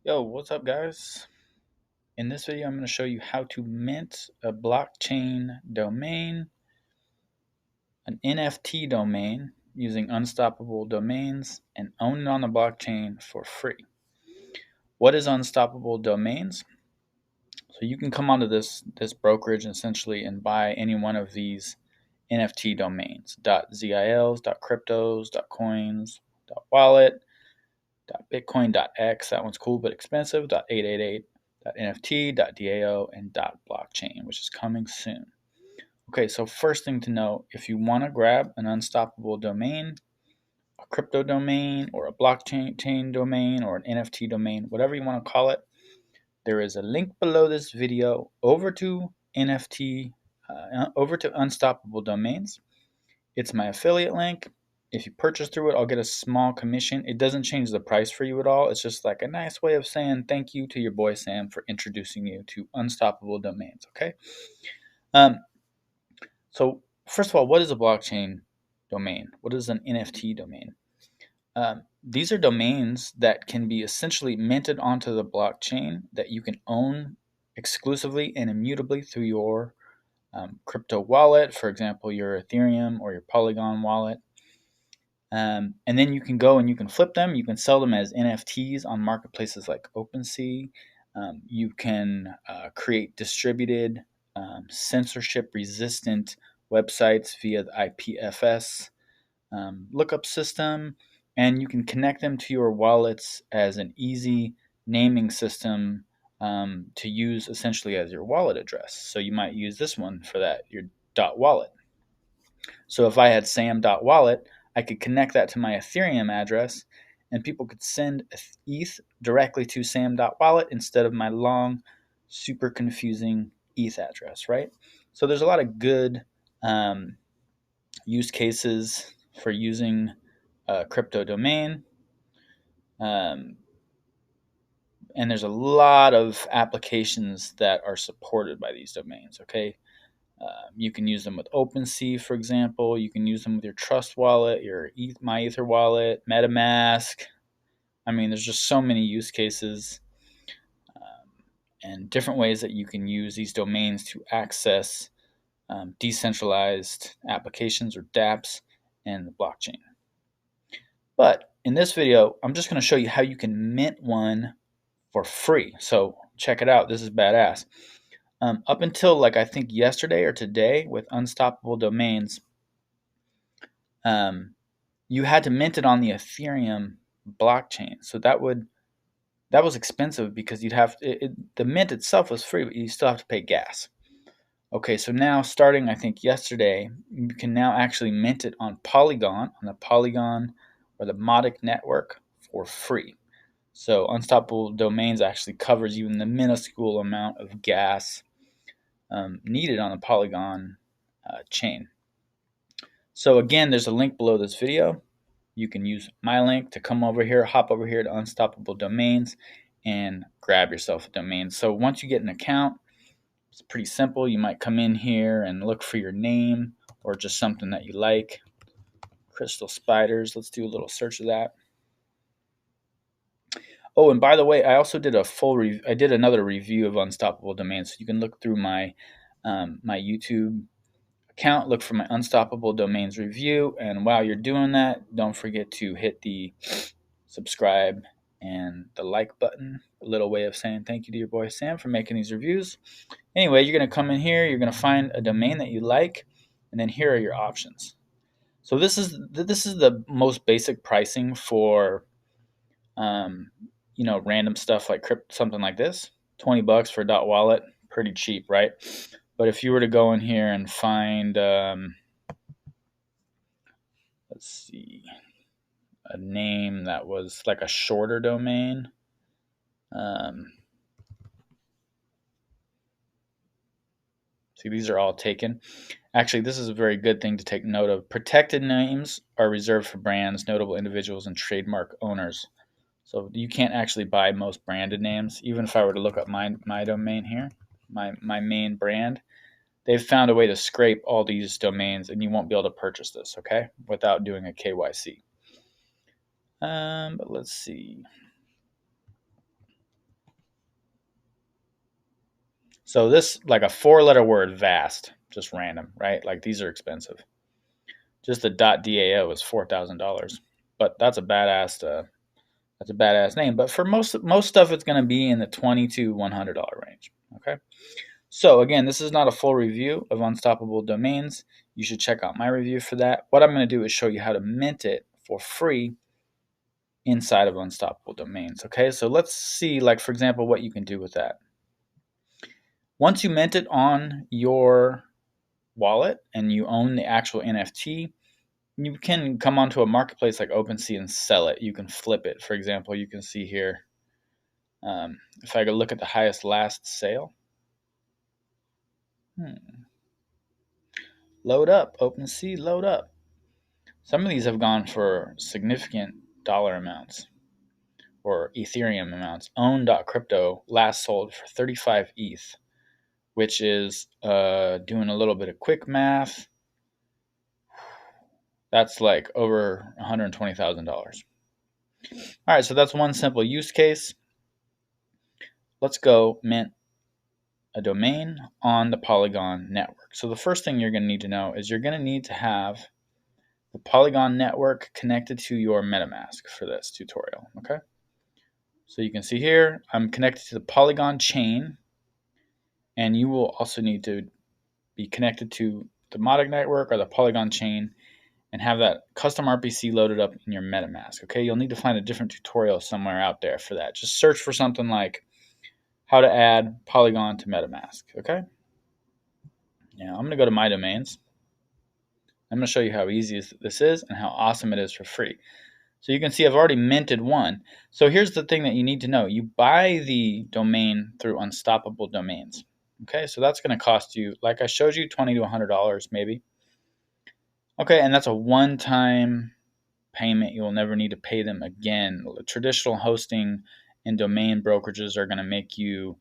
Yo, what's up, guys? In this video, I'm going to show you how to mint a blockchain domain, an NFT domain, using unstoppable domains and own it on the blockchain for free. What is unstoppable domains? So you can come onto this brokerage essentially and buy any one of these NFT domains: .zils, .cryptos, .coins, .wallet, .bitcoin.x, that one's cool but expensive, .888, .nft, .dao, and .blockchain, which is coming soon. Okay, so first thing to know, if you want to grab an unstoppable domain, a crypto domain, or a blockchain domain, or an NFT domain, whatever you want to call it, there is a link below this video over to over to Unstoppable Domains. It's my affiliate link. If you purchase through it, I'll get a small commission. It doesn't change the price for you at all. It's just like a nice way of saying thank you to your boy Sam for introducing you to Unstoppable Domains, okay? Um, so first of all, what is a blockchain domain? What is an NFT domain? These are domains that can be essentially minted onto the blockchain that you can own exclusively and immutably through your crypto wallet, for example, your Ethereum or your Polygon wallet. And then you can go and you can flip them. You can sell them as NFTs on marketplaces like Opensea. You can create distributed, censorship-resistant websites via the IPFS lookup system, and you can connect them to your wallets as an easy naming system to use essentially as your wallet address. So you might use this one for that, your .wallet. So if I had sam.wallet, I could connect that to my Ethereum address, and people could send ETH directly to sam.wallet instead of my long, super confusing ETH address, right? So there's a lot of good use cases for using a crypto domain. And there's a lot of applications that are supported by these domains, okay? You can use them with Opensea, for example. You can use them with your Trust wallet, your MyEther wallet, MetaMask. I mean, there's just so many use cases and different ways that you can use these domains to access decentralized applications or dApps in the blockchain. But in this video, I'm just going to show you how you can mint one for free. So check it out. This is badass. Up until I think yesterday or today with Unstoppable Domains, you had to mint it on the Ethereum blockchain. So that was expensive because you'd have the mint itself was free, but you still have to pay gas. Okay, so now starting I think yesterday, you can now actually mint it on Polygon, on the Polygon or the Modic network for free. So Unstoppable Domains actually covers even the minuscule amount of gas needed on the Polygon chain. So again, there's a link below this video. You can use my link to come over here, hop over here to Unstoppable Domains, and grab yourself a domain. So once you get an account, it's pretty simple. You might come in here and look for your name or just something that you like. Crystal spiders. Let's do a little search of that. Oh, and by the way, I also did I did another review of Unstoppable Domains. So you can look through my my YouTube account, look for my Unstoppable Domains review, and while you're doing that, don't forget to hit the subscribe and the like button. A little way of saying thank you to your boy Sam for making these reviews. Anyway, you're going to come in here, you're going to find a domain that you like, and then here are your options. So this is the most basic pricing for random stuff like something like this. $20 for a .wallet, pretty cheap, right? But if you were to go in here and find let's see, a name that was like a shorter domain, see, these are all taken. Actually, this is a very good thing to take note of. Protected names are reserved for brands, notable individuals, and trademark owners. So you can't actually buy most branded names. Even if I were to look up my domain here, my main brand, they've found a way to scrape all these domains, and you won't be able to purchase this, okay, without doing a KYC. But let's see. So this, like a 4-letter word, vast, just random, right? Like these are expensive. Just the .dao is $4,000, but that's a badass name. But for most stuff, it's going to be in the $20 to $100 range. Okay. So again, this is not a full review of Unstoppable Domains. You should check out my review for that. What I'm going to do is show you how to mint it for free inside of Unstoppable Domains. Okay, so let's see, like for example, what you can do with that. Once you mint it on your wallet and you own the actual NFT, you can come onto a marketplace like Opensea and sell it. You can flip it. For example, you can see here, if I go look at the highest last sale, load up, Opensea, load up. Some of these have gone for significant dollar amounts or Ethereum amounts. Own.crypto last sold for 35 ETH, which is doing a little bit of quick math. That's like over $120,000. All right, so that's one simple use case. Let's go mint a domain on the Polygon network. So the first thing you're going to need to know is you're going to need to have the Polygon network connected to your MetaMask for this tutorial, okay? So you can see here, I'm connected to the Polygon chain, and you will also need to be connected to the Modic network or the Polygon chain and have that custom RPC loaded up in your MetaMask, okay? You'll need to find a different tutorial somewhere out there for that. Just search for something like how to add Polygon to MetaMask, okay? Now, I'm going to go to My Domains. I'm going to show you how easy this is and how awesome it is for free. So you can see I've already minted one. So here's the thing that you need to know. You buy the domain through Unstoppable Domains. Okay, so that's going to cost you, like I showed you, $20 to $100 maybe. Okay, and that's a one-time payment. You will never need to pay them again. Traditional hosting and domain brokerages are going to make you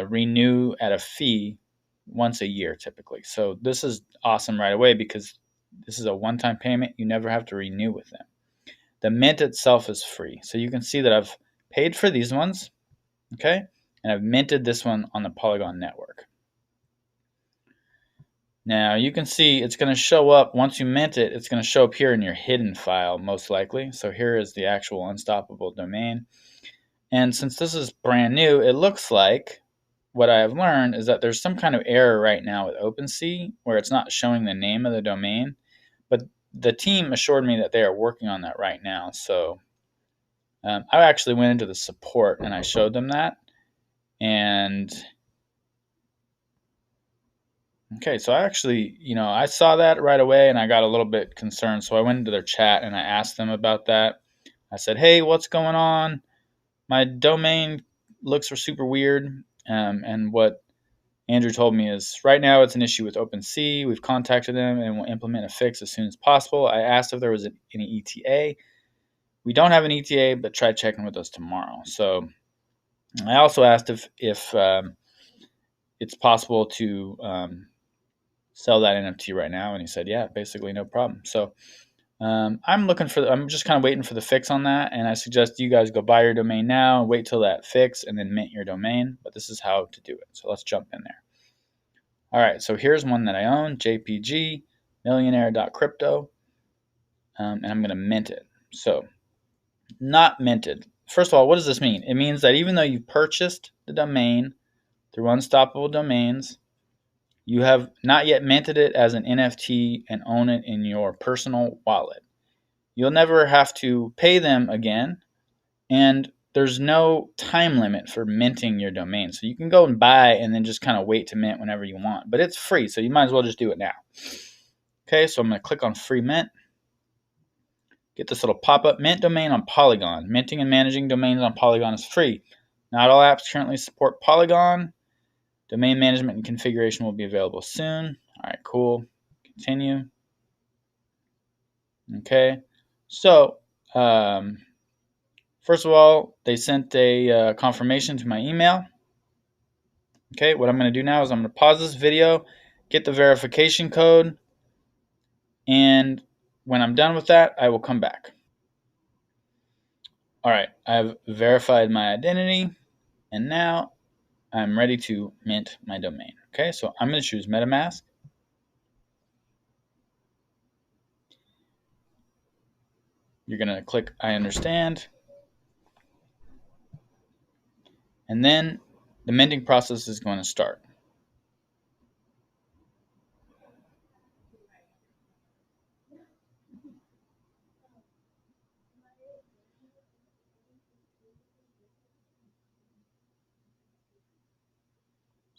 renew at a fee once a year typically. So this is awesome right away because this is a one-time payment. You never have to renew with them. The mint itself is free. So you can see that I've paid for these ones, okay? And I've minted this one on the Polygon network. Now you can see it's going to show up, once you mint it, it's going to show up here in your hidden file most likely. So here is the actual Unstoppable domain. And since this is brand new, it looks like what I have learned is that there's some kind of error right now with Opensea where it's not showing the name of the domain. But the team assured me that they are working on that right now. So I actually went into the support and I showed them that. And okay, so I actually, I saw that right away and I got a little bit concerned. So I went into their chat and I asked them about that. I said, hey, what's going on? My domain looks super weird. And what Andrew told me is right now it's an issue with OpenSea. We've contacted them and we'll implement a fix as soon as possible. I asked if there was any ETA. We don't have an ETA, but try checking with us tomorrow. So I also asked if it's possible to sell that NFT right now, and he said, yeah, basically no problem. So I'm just kind of waiting for the fix on that, and I suggest you guys go buy your domain now, wait till that fix, and then mint your domain. But this is how to do it. So let's jump in there. All right, so here's one that I own, JPG, millionaire.crypto, and I'm going to mint it. So not minted. First of all, what does this mean? It means that even though you purchased the domain through Unstoppable Domains, you have not yet minted it as an NFT and own it in your personal wallet. You'll never have to pay them again, and there's no time limit for minting your domain. So you can go and buy and then just kind of wait to mint whenever you want. But it's free, so you might as well just do it now. Okay, so I'm going to click on Free Mint. Get this little pop-up, Mint Domain on Polygon. Minting and managing domains on Polygon is free. Not all apps currently support Polygon. Domain management and configuration will be available soon. All right, cool. Continue. Okay, so first of all, they sent a confirmation to my email. Okay, what I'm going to do now is I'm going to pause this video, get the verification code, and when I'm done with that, I will come back. All right, I've verified my identity, and now I'm ready to mint my domain. Okay, so I'm going to choose MetaMask. You're going to click I understand. And then the minting process is going to start.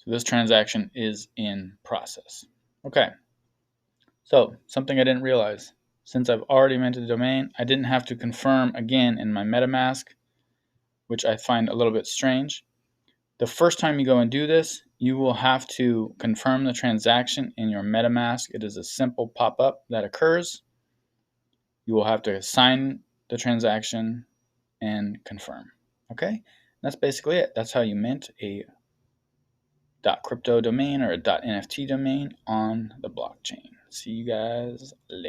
So this transaction is in process. Okay. So something I didn't realize. Since I've already minted the domain, I didn't have to confirm again in my MetaMask, which I find a little bit strange. The first time you go and do this, you will have to confirm the transaction in your MetaMask. It is a simple pop-up that occurs. You will have to sign the transaction and confirm. Okay? That's basically it. That's how you mint a .crypto domain or a .nft domain on the blockchain. See you guys later.